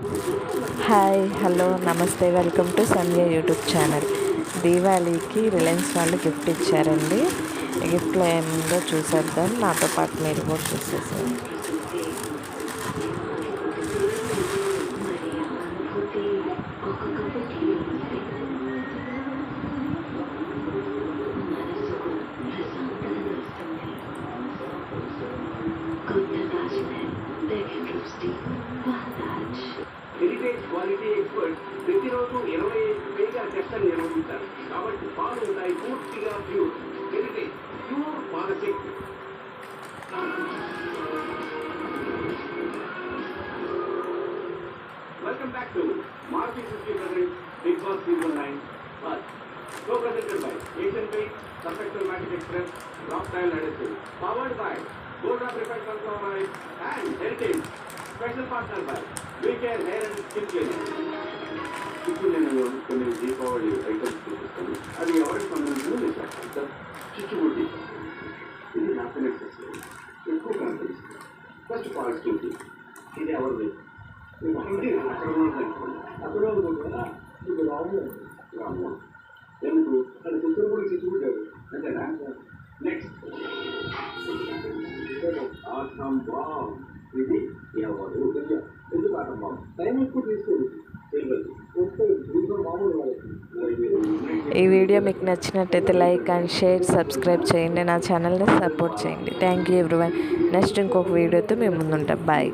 Hi hello నమస్తే welcome to Sandhya YouTube channel. దీవాళీకి Reliance వాళ్ళు గిఫ్ట్ ఇచ్చారండి. గిఫ్ట్లో ఏముందో చూసేద్దాం, నాతో పాటు మీరు కూడా చూసేసారు. హెరిటేజ్ క్వాలిటీ ఎక్స్పర్ట్ ప్రతిరోజు 25 పైగా టెస్టులు నిర్వహించారు కాబట్టి పాలు ఉంటాయి పూర్తిగా ప్యూర్. హెరిటేజ్ ప్యూర్ పాలసిక్. Welcome back to market 50 presents Bigg Boss season 9 first show presented by Asian Paint, Perfecto Magic Express, Rock Tile Adhesive, powered by Golda Preferred Sunflower Oil and Heritage. Special partner by WeCare hair and skin cleaning. ఇప్పుడు నేను కొన్ని Deepavali items చూపిస్తాను. అది ఎవరికి సంబంధించిందో నేను చెప్తాను sir. చిచ్చుబుడ్డి ఇది happiness వస్తుంది, ఎక్కువ కాన్ఫిడెన్స్. ఫస్ట్ పాజిటివిటీ ఇది ఎవరిది అక్కడ ఉన్నది అక్కడ ఇప్పుడు రాము ఎందుకు అది చిచ్చుబుడి చిచ్చుబుడ్డాడు అంతేనా. నెక్స్ట్ ఆసం బాంబ్ ఇది ఎవరు ఎందుకు ఆటం బాంబ్ టైం ఎక్కువ తీసుకోదు. ఈ వీడియో మీకు నచ్చినట్టయితే లైక్ అండ్ షేర్, సబ్స్క్రైబ్ చేయండి, నా ఛానల్ని సపోర్ట్ చేయండి. Thank you everyone. నెక్స్ట్ ఇంకొక వీడియోతో మేము ముందుంటాం. బాయ్.